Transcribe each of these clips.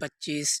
25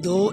2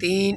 3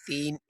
3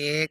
1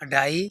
2.5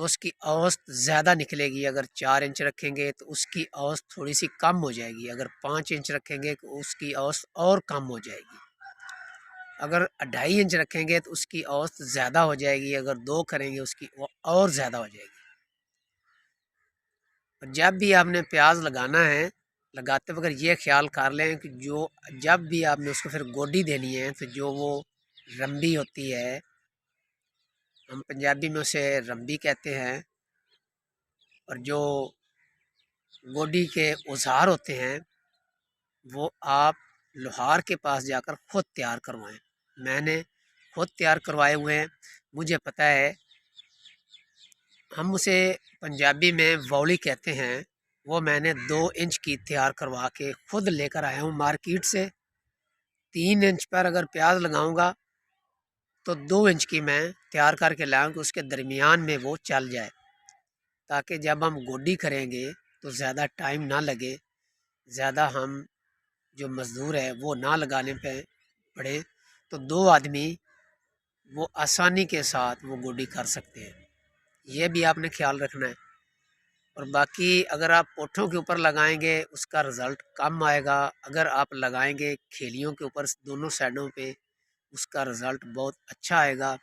تو اس کی اوسط زیادہ نکلے گی، اگر 4 انچ رکھیں گے تو اس کی اوسط تھوڑی سی کم ہو جائے گی، اگر 5 انچ رکھیں گے تو اس کی اوسط اور کم ہو جائے گی، اگر 2.5 انچ رکھیں گے تو اس کی اوسط زیادہ ہو جائے گی، اگر 2 کریں گے اس کی اور زیادہ ہو جائے گی۔ اور جب بھی آپ نے پیاز لگانا ہے، لگاتے وقت یہ خیال کر لیں کہ جب بھی آپ نے اس کو پھر گوڈی دینی ہے تو جو وہ رمبی ہوتی ہے، ہم پنجابی میں اسے رمبی کہتے ہیں، اور جو گوڈی کے اوزار ہوتے ہیں وہ آپ لوہار کے پاس جا کر خود تیار کروائیں۔ میں نے خود تیار کروائے ہوئے ہیں، مجھے پتہ ہے، ہم اسے پنجابی میں وولی کہتے ہیں۔ وہ میں نے 2 انچ کی تیار کروا کے خود لے کر آیا ہوں مارکیٹ سے۔ 3 انچ پر اگر پیاز لگاؤں گا تو 2 انچ کی میں تیار کر کے لاؤں کہ اس کے درمیان میں وہ چل جائے، تاکہ جب ہم گوڈی کریں گے تو زیادہ ٹائم نہ لگے، زیادہ ہم جو مزدور ہے وہ نہ لگانے پڑے، تو 2 آدمی وہ آسانی کے ساتھ وہ گوڈی کر سکتے ہیں۔ یہ بھی آپ نے خیال رکھنا ہے۔ اور باقی اگر آپ پوٹھوں کے اوپر لگائیں گے اس کا رزلٹ کم آئے گا، اگر آپ لگائیں گے کھیلیوں کے اوپر دونوں سائڈوں پہ اس کا رزلٹ بہت اچھا آئے گا۔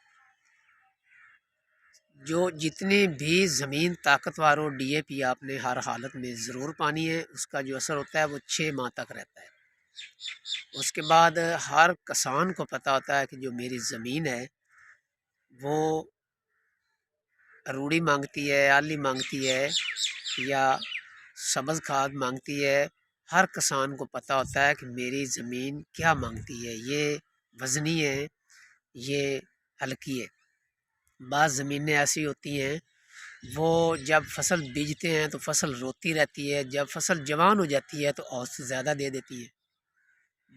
جو جتنی بھی زمین طاقتور ہو ڈی اے پی آپ نے ہر حالت میں ضرور پانی ہے، اس کا جو اثر ہوتا ہے وہ 6 ماہ تک رہتا ہے۔ اس کے بعد ہر کسان کو پتہ ہوتا ہے کہ جو میری زمین ہے وہ روڑی مانگتی ہے، آلی مانگتی ہے یا سبز کھاد مانگتی ہے۔ ہر کسان کو پتہ ہوتا ہے کہ میری زمین کیا مانگتی ہے، یہ وزنی ہے، یہ ہلکی ہے۔ بعض زمینیں ایسی ہوتی ہیں وہ جب فصل بیجتے ہیں تو فصل روتی رہتی ہے، جب فصل جوان ہو جاتی ہے تو اوسط زیادہ دے دیتی ہے۔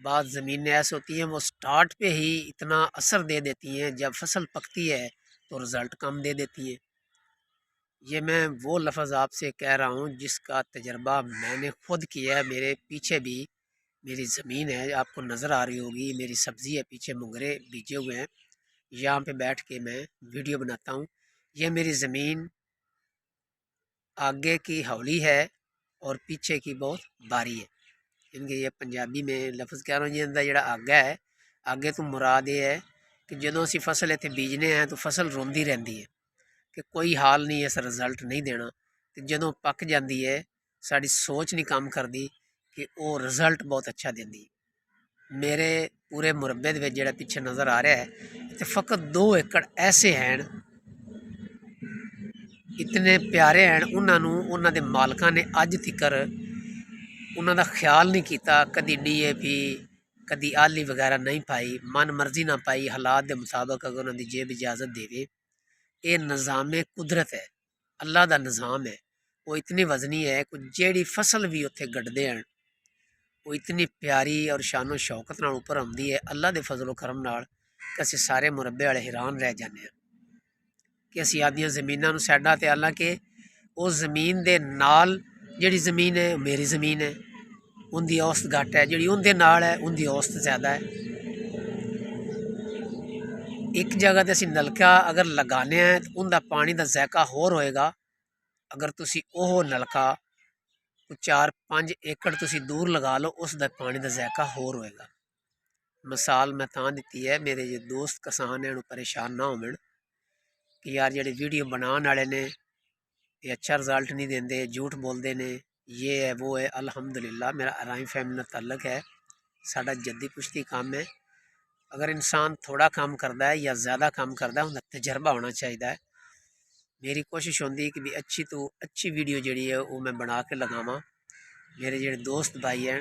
بعض زمینیں ایسی ہوتی ہیں وہ سٹارٹ پہ ہی اتنا اثر دے دیتی ہیں، جب فصل پکتی ہے تو رزلٹ کم دے دیتی ہیں۔ یہ میں وہ لفظ آپ سے کہہ رہا ہوں جس کا تجربہ میں نے خود کیا ہے۔ میرے پیچھے بھی میری زمین ہے، آپ کو نظر آ رہی ہوگی، میری سبزی ہے، پیچھے مونگرے بیجے ہوئے ہیں، یہاں پہ بیٹھ کے میں ویڈیو بناتا ہوں۔ یہ میری زمین آگے کی ہولی ہے اور پیچھے کی بہت باری ہے، ان کے یہ پنجابی میں لفظ کہہ رہا ہوں۔ یہ اندر جڑا آگا ہے، آگے تو مراد یہ ہے کہ جدوں اسی فصل اتنے بیجنے ہیں تو فصل روندی رہتی ہے کہ کوئی حال نہیں اس رزلٹ نہیں دینا، تو جدوں پک جاندی ہے ساری سوچ نہیں کام کرتی کہ وہ رزلٹ بہت اچھا دیندی۔ میرے پورے مربے دے وچ جڑا پیچھے نظر آ رہا ہے تے فقط 2 ایکڑ ایسے ہیں، اتنے پیارے ہیں، انہاں دے مالکاں نے اج تکر انہاں دا خیال نہیں کیتا، کدی ڈی اے پی کدی آلی وغیرہ نہیں پائی، من مرضی نہ پائی، حالات دے مطابق اگر انہاں دی جیب اجازت دے۔ یہ نظام قدرت ہے، اللہ دا نظام ہے، وہ اتنی وزنی ہے کہ جیڑی فصل بھی اتنے گڈدے ہیں وہ اتنی پیاری اور شان و شوکت نال اوپر آتی ہے، اللہ دے فضل و کرم نال کہ اسی سارے مربے والے حیران رہ جانے ہیں کہ اسی آدیاں زمیناں نوں سائڈاں تے، حالانکہ وہ زمین دے نال جیڑی زمین ہے میری زمین ہے، ان دی اوسط گھٹ ہے، جیڑی ان دے نال ہے ان دی اوسط زیادہ ہے۔ ایک جگہ تے اسی نلکا اگر لگانے ہیں تو ان دا پانی دا ذائقہ ہور ہوئے گا، اگر تسی اوہ نلکا 4-5 ایکڑ تسی دور لگا لو اس دا پانی دا ذائقہ ہور ہوئے گا۔ مثال میں تاں دیتی ہے، میرے جو دوست کسان ہیں انہوں پریشان نہ ہومن کہ یار جڑے ویڈیو بنان والے نے یہ اچھا رزلٹ نہیں دیندے، جھوٹ بولدے نے، یہ ہے وہ ہے۔ الحمدللہ میرا ارائم فیملی نال تعلق ہے، ساڈا جدی پشتی کام ہے۔ اگر انسان تھوڑا کام کردا ہے یا زیادہ کام کردا ہے اندا تجربہ ہونا چاہیے۔ میری کوشش ہوندی کہ بھی اچھی تو اچھی ویڈیو جڑی ہے وہ میں بنا کے لگاواں، میرے جڑے دوست بھائی ہیں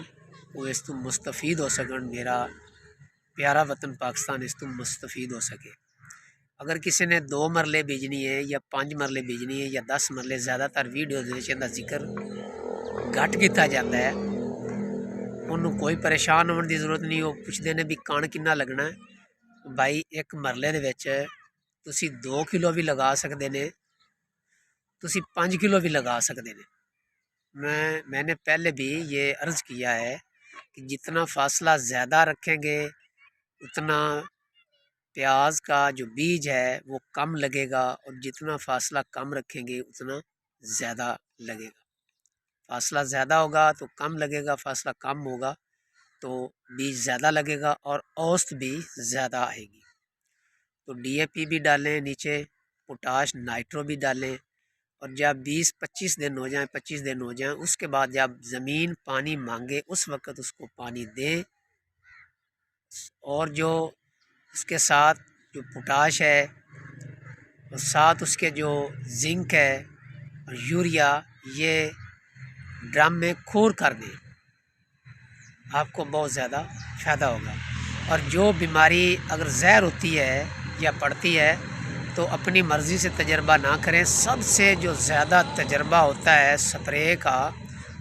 وہ اس تو مستفید ہو سکن، میرا پیارا وطن پاکستان اس تو مستفید ہو سکے۔ اگر کسی نے 2 مرلے بیجنی ہے یا 5 مرلے بیجنی ہے یا 10 مرلے، زیادہ تر ویڈیو دے وچ اندا ذکر گھٹ کیتا جاتا ہے، انہوں کوئی پریشان ہونے دی ضرورت نہیں۔ وہ پوچھتے ہیں بھی کان کنا لگنا ہے، بھائی 1 مرلے دے وچ تسی 2 کلو بھی لگا سکتے نے، تسی 5 کلو بھی لگا سکتے نے۔ میں نے پہلے بھی یہ عرض کیا ہے کہ جتنا فاصلہ زیادہ رکھیں گے اتنا پیاز کا جو بیج ہے وہ کم لگے گا، اور جتنا فاصلہ کم رکھیں گے اتنا زیادہ لگے گا۔ فاصلہ زیادہ ہوگا تو کم لگے گا، فاصلہ کم ہوگا تو بیج زیادہ لگے گا اور اوسط بھی زیادہ آئے گی۔ تو ڈی اے پی بھی ڈالیں نیچے، پوٹاش نائٹرو بھی ڈالیں، اور جب 20-25 دن ہو جائیں 25 دن ہو جائیں اس کے بعد جب زمین پانی مانگے اس وقت اس کو پانی دیں، اور جو اس کے ساتھ جو پوٹاش ہے اور ساتھ اس کے جو زنک ہے اور یوریا، یہ ڈرم میں کھور کر دیں، آپ کو بہت زیادہ فائدہ ہوگا۔ اور جو بیماری اگر زہر ہوتی ہے یا پڑتی ہے تو اپنی مرضی سے تجربہ نہ کریں۔ سب سے جو زیادہ تجربہ ہوتا ہے سپرے کا،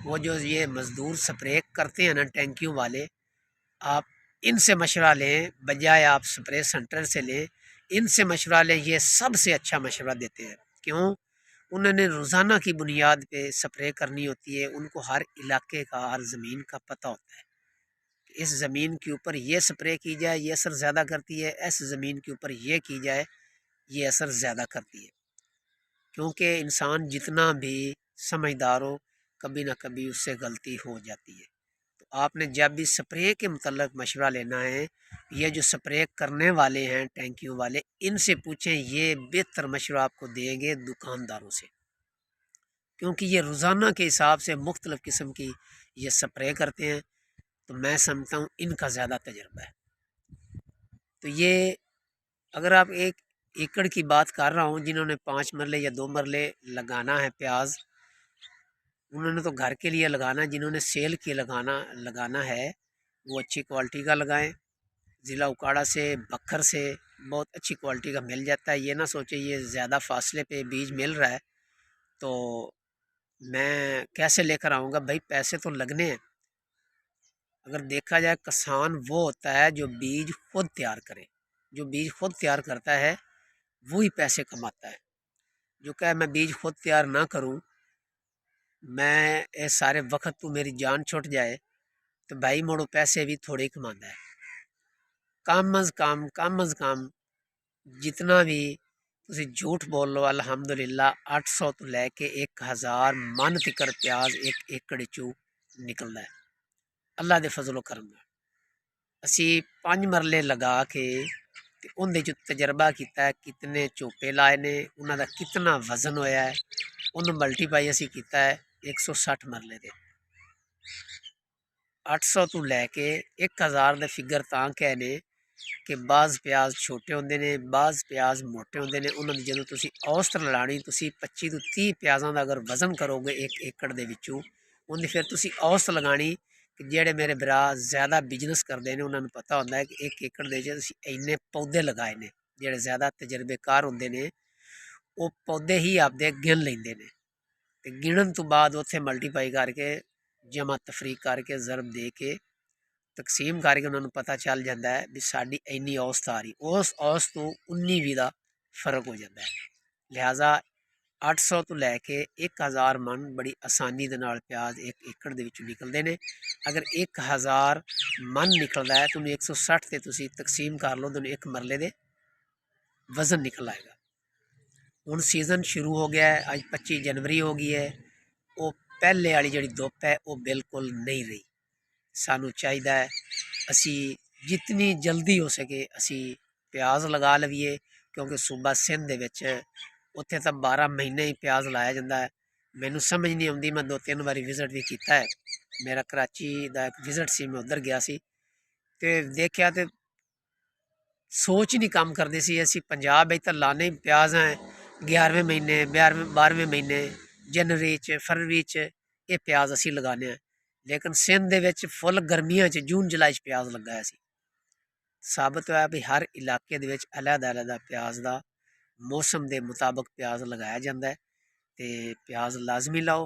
وہ جو یہ مزدور سپرے کرتے ہیں نا ٹینکیوں والے، آپ ان سے مشورہ لیں بجائے آپ سپرے سینٹر سے لیں۔ ان سے مشورہ لیں، یہ سب سے اچھا مشورہ دیتے ہیں۔ کیوں؟ انہوں نے روزانہ کی بنیاد پہ سپرے کرنی ہوتی ہے، ان کو ہر علاقے کا، ہر زمین کا پتہ ہوتا ہے کہ اس زمین کے اوپر یہ سپرے کی جائے یہ اثر زیادہ کرتی ہے، اس زمین کے اوپر یہ کی جائے یہ اثر زیادہ کرتی ہے۔ کیونکہ انسان جتنا بھی سمجھدار ہو کبھی نہ کبھی اس سے غلطی ہو جاتی ہے۔ تو آپ نے جب بھی سپرے کے متعلق مشورہ لینا ہے، یہ جو سپرے کرنے والے ہیں ٹینکیوں والے، ان سے پوچھیں، یہ بہتر مشورہ آپ کو دیں گے دکانداروں سے، کیونکہ یہ روزانہ کے حساب سے مختلف قسم کی یہ سپرے کرتے ہیں۔ تو میں سمجھتا ہوں ان کا زیادہ تجربہ ہے۔ تو یہ اگر آپ ایک ایکڑ کی بات کر رہا ہوں، جنہوں نے 5 مرلے یا 2 مرلے لگانا ہے پیاز، انہوں نے تو گھر کے لیے لگانا ہے۔ جنہوں نے سیل کے لگانا ہے وہ اچھی کوالٹی کا لگائیں۔ ضلع اکاڑا سے، بکھر سے بہت اچھی کوالٹی کا مل جاتا ہے۔ یہ نہ سوچیں یہ زیادہ فاصلے پہ بیج مل رہا ہے تو میں کیسے لے کر آؤں گا، بھائی پیسے تو لگنے ہیں۔ اگر دیکھا جائے کسان وہ ہوتا ہے جو بیج خود تیار کرے، جو بیج خود تیار کرتا ہے وہی پیسے کماتا ہے۔ جو کہ میں بیج خود تیار نہ کروں، میں سارے وقت تو میری جان چھوٹ جائے تو بھائی موڑو پیسے بھی تھوڑے ہی کماندا ہے۔ کم از کم جتنا بھی تسی جھوٹ بول لو، الحمدللہ 800 تو لے کے 1000 من تکر پیاز ایک ایکڑ چو نکلدا ہے اللہ دے فضل و کرم نال۔ اسی 5 مرلے لگا کے تے ان دے جو تجربہ کیتا ہے، کتنے چوپے لائے نے، انہاں دا کتنا وزن ہویا ہے، انہوں ملٹی پائی اسی کیتا ہے 160 مرلے دے۔ 800 تو لے کے 1000 دے فگر تاں کہنے کہ بعض پیاز چھوٹے ہوندے نے، بعض پیاز موٹے ہوندے نے۔ انہاں دی جدوں تسی اوسط لانی، تسی 25 تو 30 پیازاں دا اگر وزن کرو گے ایک ایکڑ دے وچوں، ان دی پھر تسی اوسط لگانی کہ جڑے میرے برا زیادہ بزنس کردے نے انہاں نوں پتہ ہوندا ہے کہ ایک ایکڑ دے وچ تسی اینے پودے لگائے نے۔ جڑے زیادہ تجربے کار ہوندے نے وہ پودے ہی آپ دے گن لیندے نے، تے گنن تو بعد اوتھے ملٹی پائی کر کے جمع تفریق کر کے ضرب دے کے تقسیم کر کے انہوں نے پتہ چل جاتا ہے بھی ساڈی اینی اوسط آ رہی، اس اوسط تو 19-20 دا فرق ہو جاتا ہے۔ لہٰذا 800 تو لے کے 1000 من بڑی آسانی دے نال پیاز ایک ایکڑ دے وچوں نکلدے نے۔ اگر 1000 من نکلدا ہے تو 160 تے تسی تقسیم کر لو تو ایک مرلے دے وزن نکل آئے گا۔ ہن سیزن شروع ہو گیا ہے، اج 25 جنوری ہو گئی ہے، وہ پہلے والی جڑی دھوپ ہے وہ بالکل نہیں رہی۔ سانوں چاہیے اسی جتنی جلدی ہو سکے اسی پیاز لگا لویے، کیونکہ صوبہ سندھ دے وچ اتنے تو 12 مہینے ہی پیاز لایا جاتا ہے۔ مینوں سمجھ نہیں آتی، میں 2-3 باری وزٹ بھی کیتا ہے، میرا کراچی دا ایک وزٹ سی، میں ادھر گیا سی تے دیکھیا تے سوچ نہیں کام کرتی سی۔ اسی پنجاب ادھر لانے پیاز ہیں 11ویں مہینے 12ویں مہینے جنوری فروری یہ پیاز اسی لگانے ہیں، لیکن سندھ دے وچ فل گرمیاں جون جولائی پیاز لگایا سی۔ ثابت ہوا بھی ہر علاقے دے وچ علیحدہ پیاز دا موسم دے مطابق پیاز لگایا جاتا ہے۔ تے پیاز لازمی لاؤ،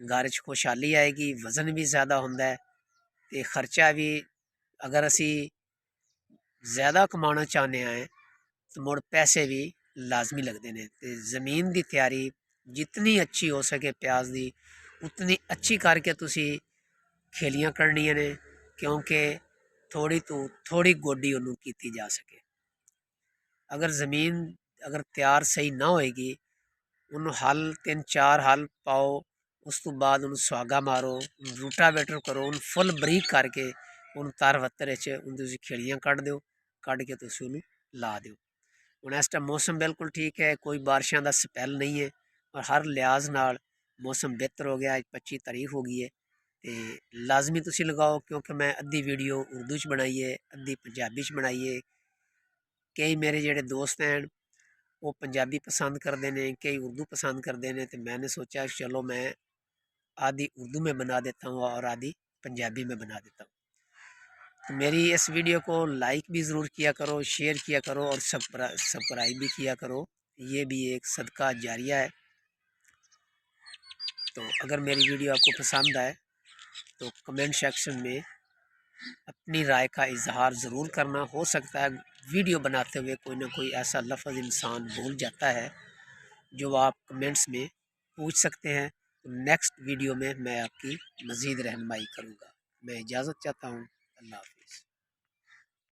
گھر چ خوشحالی آئے گی، وزن بھی زیادہ ہوندا ہے تے خرچہ بھی اگر اسی زیادہ کمانا چاہنے ہیں تو مڑ پیسے بھی لازمی لگتے ہیں۔ تے زمین دی تیاری جتنی اچھی ہو سکے پیاز دی اتنی اچھی کر کے تسی کھیلیاں کرنیاں نے، کیونکہ تھوڑی تو تھوڑی گوڈی انہوں کیتی جا سکے۔ اگر زمین اگر تیار صحیح نہ ہوئے گی انہوں ہل 3-4 ہل پاؤ اس تو بعد انہوں سواگا مارو روٹا بیٹر کرو ان فل بریک کر کے ان تار وتر ان کھیڑیاں کٹ دیو کٹ کے تسی انہوں لا دیو ہن اس ٹائم موسم بالکل ٹھیک ہے کوئی بارشاں دا سپیل نہیں ہے اور ہر لحاظ نال موسم بہتر ہو گیا 25 تاریخ ہو گئی ہے تے لازمی تسی لگاؤ کیونکہ میں ادھی ویڈیو اردو چ بنائی ہے ادھی پنجابی چ بنائی ہے کئی میرے جڑے دوست ہیں وہ پنجابی پسند کرتے ہیں کئی اردو پسند کرتے ہیں تو میں نے سوچا چلو میں آدھی اردو میں بنا دیتا ہوں اور آدھی پنجابی میں بنا دیتا ہوں تو میری اس ویڈیو کو لائک بھی ضرور کیا کرو شیئر کیا کرو اور سبسکرائب بھی کیا کرو یہ بھی ایک صدقہ جاریہ ہے تو اگر میری ویڈیو آپ کو پسند آئے تو کمنٹ سیکشن میں اپنی رائے کا اظہار ضرور کرنا ہو سکتا ہے ویڈیو بناتے ہوئے کوئی نہ کوئی ایسا لفظ انسان بھول جاتا ہے جو آپ کمنٹس میں پوچھ سکتے ہیں تو نیکسٹ ویڈیو میں آپ کی مزید رہنمائی کروں گا میں اجازت چاہتا ہوں اللہ حافظ